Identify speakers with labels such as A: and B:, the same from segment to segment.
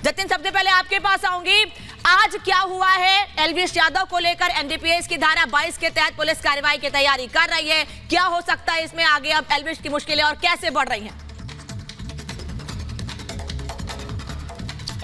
A: जतिन, सबसे पहले आपके पास आऊंगी। आज क्या हुआ है? एल्विश यादव को लेकर एनडीपीएस की धारा 22 के तहत पुलिस कार्रवाई की तैयारी कर रही है। क्या हो सकता है इसमें आगे अब एल्विश की मुश्किलें और कैसे बढ़ रही हैं?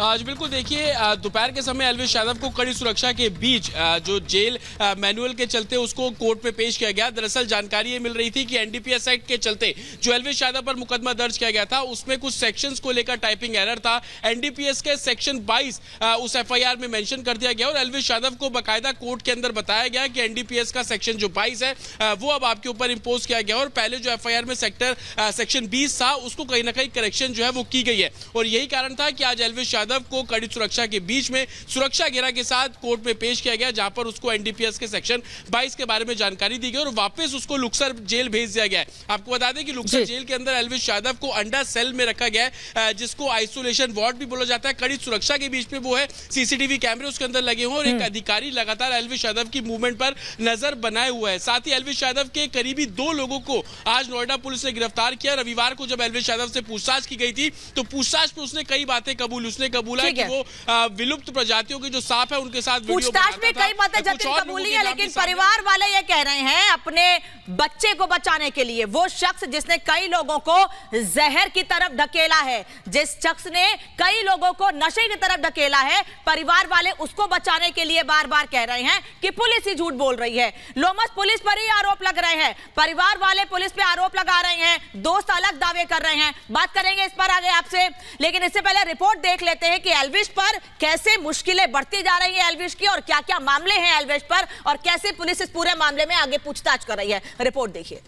B: आज बिल्कुल देखिए, दोपहर के समय एल्विश यादव को कड़ी सुरक्षा के बीच जो जेल मैनुअल के चलते उसको कोर्ट में पेश किया गया। दरअसल जानकारी ये मिल रही थी कि एनडीपीएस एक्ट के चलते जो एल्विश यादव पर मुकदमा दर्ज किया गया था उसमें कुछ सेक्शंस को लेकर टाइपिंग एरर था। एनडीपीएस के सेक्शन 22 उस एफआईआर में मेंशन कर दिया गया और एल्विश यादव को बाकायदा कोर्ट के अंदर बताया गया कि एनडीपीएस का सेक्शन जो 22 है वो अब आपके ऊपर इंपोज किया गया और पहले जो एफआईआर में सेक्शन 20 था उसको कहीं ना कहीं करेक्शन जो है वो की गई है। और यही कारण था कि आज एल्विश यादव को कड़ी सुरक्षा के बीच में सुरक्षा घेरा के साथ कोर्ट में पेश किया गया, जहां पर उसको एनडीपीएस के सेक्शन 22 के बारे में जानकारी दी गई और वापस उसको लुक्सर जेल भेज दिया गया है। आपको बता दें कि लुक्सर जेल के अंदर एल्विश यादव को अंडर सेल में रखा गया है, जिसको आइसोलेशन वार्ड भी बोला जाता है। कड़ी सुरक्षा के बीच में वो है, सीसीटीवी कैमरे उसके अंदर लगे हुए और एक अधिकारी लगातार एल्विश यादव की मूवमेंट पर नजर बनाए हुआ है। साथ ही एल्विश यादव के करीबी 2 लोगों को आज नोएडा पुलिस ने गिरफ्तार किया। रविवार को जब एल्विश यादव से पूछताछ की गई थी तो पूछताछ में उसने कई बातें कबूली। उसने कबूला कि वो विलुप्त प्रजातियों के जो सांप है उनके साथ
A: पूछताछ में कई बातें जतिन कबूली है, लेकिन परिवार वाले ये कह रहे हैं अपने बच्चे को बचाने के लिए वो शख्स जिसने कई लोगों को जहर की तरफ ढकेला है, जिस शख्स ने कई लोगों को नशे की तरफ ढकेला है, परिवार वाले उसको बचाने के लिए बार बार कह रहे हैं कि पुलिस ही झूठ बोल रही है। लोमस पुलिस पर ही आरोप लग रहे हैं, परिवार वाले पुलिस पे आरोप लगा रहे हैं, दोस्त अलग दावे कर रहे हैं। बात करेंगे इस पर आगे आपसे, लेकिन इससे पहले रिपोर्ट देख लेते हैं कि एल्विश पर कैसे मुश्किलें बढ़ती जा रही है एल्विश की और क्या क्या मामले हैं एल्विश पर और कैसे पुलिस इस पूरे मामले में आगे पूछताछ कर रही है। रिपोर्ट देखिए।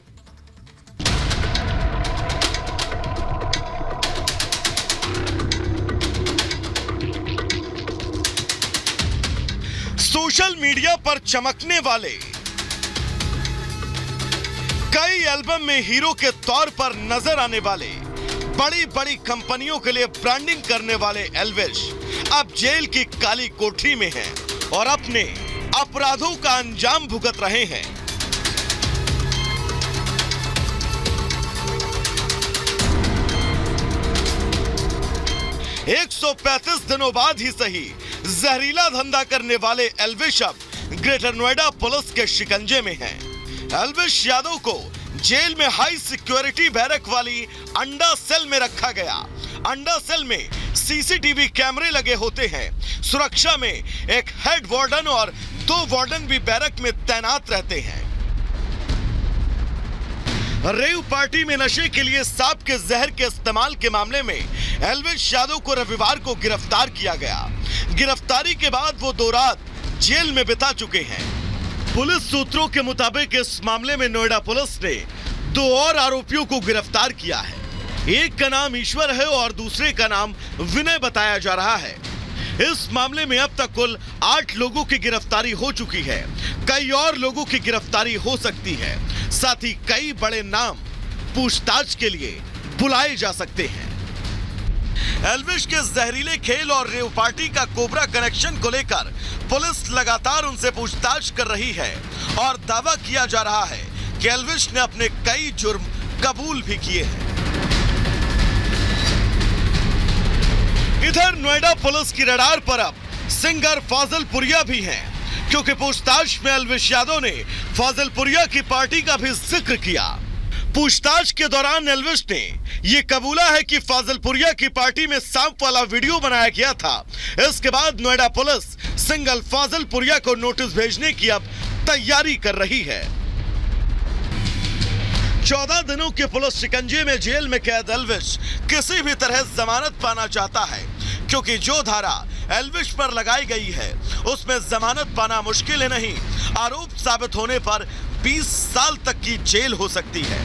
C: सोशल मीडिया पर चमकने वाले, कई एल्बम में हीरो के तौर पर नजर आने वाले, बड़ी बड़ी कंपनियों के लिए ब्रांडिंग करने वाले एल्विश अब जेल की काली कोठरी में हैं और अपने अपराधों का अंजाम भुगत रहे हैं। एक 135 दिनों बाद ही सही जहरीला धंधा करने वाले एल्विश अब ग्रेटर नोएडा पुलिस के शिकंजे में हैं। एल्विश यादव को जेल में हाई सिक्योरिटी बैरक वाली अंडा सेल में रखा गया। अंडा सेल में सीसीटीवी कैमरे लगे होते हैं। सुरक्षा में एक हेड वार्डन और 2 वार्डन भी बैरक में तैनात रहते हैं। रेव पार्टी में नशे के लिए सांप के जहर के इस्तेमाल के मामले में एल्विश यादव को रविवार को गिरफ्तार किया गया। गिरफ्तारी के बाद वो 2 रात जेल में बिता चुके हैं। पुलिस सूत्रों के मुताबिक इस मामले में नोएडा पुलिस ने 2 और आरोपियों को गिरफ्तार किया है। एक का नाम ईश्वर है और दूसरे का नाम विनय बताया जा रहा है। इस मामले में अब तक कुल 8 लोगों की गिरफ्तारी हो चुकी है। कई और लोगों की गिरफ्तारी हो सकती है। साथ ही कई बड़े नाम पूछताछ के लिए बुलाए जा सकते हैं। एल्विश के जहरीले खेल और रेव पार्टी का कोबरा कनेक्शन को लेकर पुलिस लगातार उनसे पूछताछ कर रही है और दावा किया जा रहा है कि एल्विश ने अपने कई जुर्म कबूल भी किए हैं। इधर नोएडा पुलिस की रडार पर अब सिंगर फाजिलपुरिया भी हैं, क्योंकि पूछताछ में एल्विश यादव ने फाजिलपुरिया की पार्टी का भी जिक्र किया। पूछताछ के दौरान एल्विश ने यह कबूला है कि फाजिलपुरिया की पार्टी में सांप वाला वीडियो बनाया गया था। इसके बाद नोएडा पुलिस सिंगर फाजिलपुरिया को नोटिस भेजने की अब तैयारी कर रही है। 14 दिनों के पुलिस शिकंजे में जेल में कैद एल्विश किसी भी तरह जमानत पाना चाहता है, क्योंकि जो धारा एल्विश पर लगाई गई है उसमें जमानत पाना मुश्किल है नहीं। आरोप साबित होने पर 20 साल तक की जेल हो सकती है,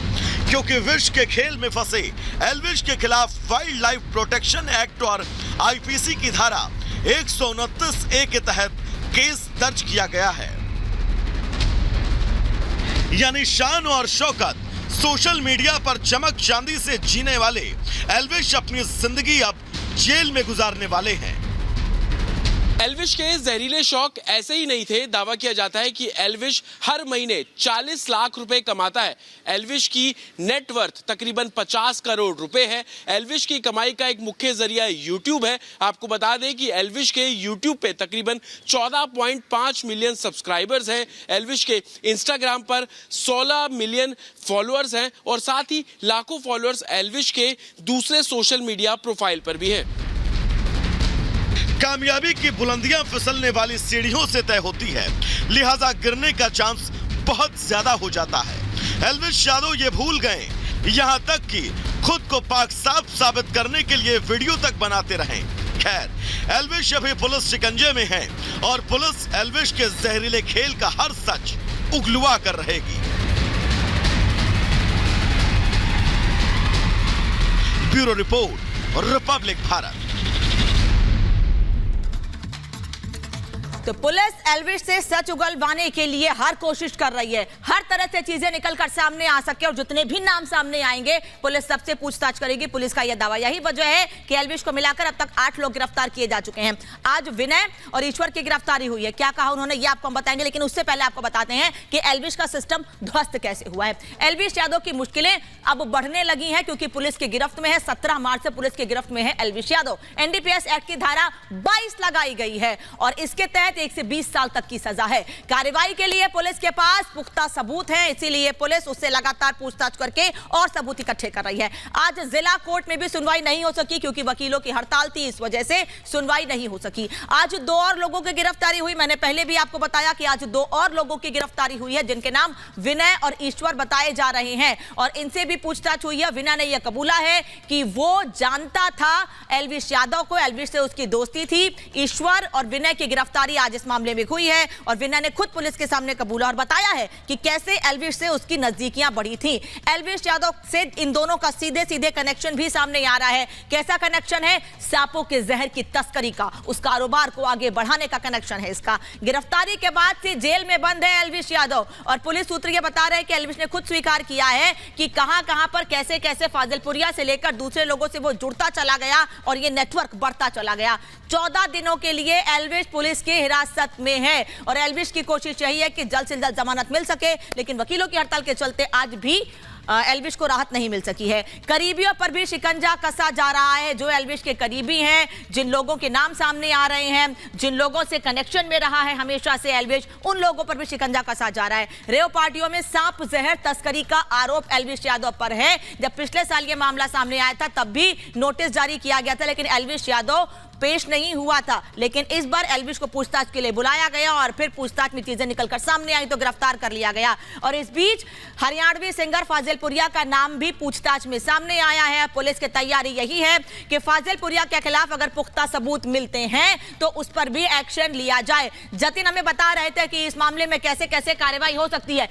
C: क्योंकि विष के खेल में फंसे एल्विश के खिलाफ वाइल्ड लाइफ प्रोटेक्शन एक्ट और आईपीसी की धारा 129A के तहत केस दर्ज किया गया है। यानी शान और शौकत सोशल मीडिया पर चमक चांदी से जीने वाले एल्विश अपनी जिंदगी अब जेल में गुजारने वाले हैं।
B: एल्विश के जहरीले शौक ऐसे ही नहीं थे। दावा किया जाता है कि एल्विश हर महीने 40 लाख रुपए कमाता है। एल्विश की नेटवर्थ तकरीबन 50 करोड़ रुपए है। एल्विश की कमाई का एक मुख्य जरिया यूट्यूब है। आपको बता दें कि एल्विश के यूट्यूब पे तकरीबन 14.5 मिलियन सब्सक्राइबर्स हैं। एल्विश के इंस्टाग्राम पर 16 मिलियन फॉलोअर्स हैं और साथ ही लाखों फॉलोअर्स एल्विश के दूसरे सोशल मीडिया प्रोफाइल पर भी हैं।
C: कामयाबी की बुलंदियां फिसलने वाली सीढ़ियों से तय होती है, लिहाजा गिरने का चांस बहुत ज्यादा हो जाता है। एल्विश यादव ये भूल गए, यहां तक कि खुद को पाक साफ साबित करने के लिए वीडियो तक बनाते रहे। खैर, एल्विश अभी पुलिस शिकंजे में है और पुलिस एल्विश के जहरीले खेल का हर सच उगलवा कर रहेगी। Bureau report, Republic Bharat.
A: तो पुलिस एल्विश से सच उगलवाने के लिए हर कोशिश कर रही है, हर तरह से चीजें निकलकर सामने आ सके और जितने भी नाम सामने आएंगे पुलिस सबसे पूछताछ करेगी। पुलिस का यह दावा, यही वजह है कि एल्विश को मिलाकर अब तक 8 लोग गिरफ्तार किए जा चुके हैं। आज विनय और ईश्वर की गिरफ्तारी हुई है। क्या कहा उन्होंने ये आपको हम बताएंगे, लेकिन उससे पहले आपको बताते हैं कि एल्विश का सिस्टम ध्वस्त कैसे हुआ है। एल्विश यादव की मुश्किलें अब बढ़ने लगी हैं क्योंकि पुलिस की गिरफ्त में है। 17 मार्च से पुलिस की गिरफ्त में है एल्विश यादव। एनडीपीएस एक्ट की धारा 22 लगाई गई है और इसके तहत 1 से 20 साल तक की सजा है। कार्रवाई के लिए पुलिस के पास पुख्ता सबूत हैं, इसीलिए पुलिस उससे लगातार पूछताछ करके और सबूत इकट्ठे कर रही है। आज जिला कोर्ट में भी सुनवाई नहीं हो सकी क्योंकि वकीलों की हड़ताल थी, इस वजह से सुनवाई नहीं हो सकी। आज 2 और लोगों की गिरफ्तारी हुई। मैंने पहले भी आपको बताया कि आज 2 और लोगों की गिरफ्तारी हुई है जिनके नाम विनय और ईश्वर बताए जा रहे हैं और इनसे भी पूछताछ हुई है। विनय ने यह कबूला है कि वो जानता था एल्विश यादव को, एल्विश से उसकी दोस्ती थी। ईश्वर और विनय की गिरफ्तारी आज इस मामले में हुई है और विनय ने खुद पुलिस के सामने कबूला और बताया है कि कैसे एल्विश से उसकी नजदीकियां बढ़ी थी। एल्विश यादव से इन दोनों का सीधे सीधे कनेक्शन भी सामने आ रहा है। कैसा कनेक्शन है? सांपों के जहर की तस्करी का, उस कारोबार को आगे बढ़ाने का कनेक्शन है इसका। गिरफ्तारी के बाद से जेल में बंद है एल्विश यादव और पुलिस सूत्र ये बता रहे हैं कि एल्विश ने खुद स्वीकार किया है कि कहां-कहां पर कैसे-कैसे फाजिलपुरिया से लेकर दूसरे लोगों से वो जुड़ता चला गया और ये नेटवर्क बढ़ता चला गया। 14 दिनों के लिए एल्विश पुलिस की हिरासत में है और एल्विश की कोशिश यही है कि जल्द से जल्द जमानत मिल सके, लेकिन वकीलों की हड़ताल के चलते आज भी एल्विश को राहत नहीं मिल सकी है। करीबियों पर भी शिकंजा कसा जा रहा है। जो एल्विश के करीबी हैं, जिन लोगों के नाम सामने आ रहे हैं, जिन लोगों से कनेक्शन में रहा है हमेशा से एल्विश, उन लोगों पर भी शिकंजा कसा जा रहा है। रेव पार्टियों में सांप जहर तस्करी का आरोप एल्विश यादव पर है। जब पिछले साल यह मामला सामने आया था तब भी नोटिस जारी किया गया था, लेकिन एल्विश यादव पेश नहीं हुआ था। लेकिन इस बार एल्विश को पूछताछ के लिए बुलाया गया और फिर पूछताछ में चीजें निकलकर सामने आई तो गिरफ्तार कर लिया गया। और इस बीच हरियाणवी सिंगर फाजिलपुरिया का नाम भी पूछताछ में सामने आया है। पुलिस की तैयारी यही है कि फाजिलपुरिया के खिलाफ अगर पुख्ता सबूत मिलते हैं तो उस पर भी एक्शन लिया जाए। जतिन हमें बता रहे थे कि इस मामले में कैसे कैसे कार्रवाई हो सकती है।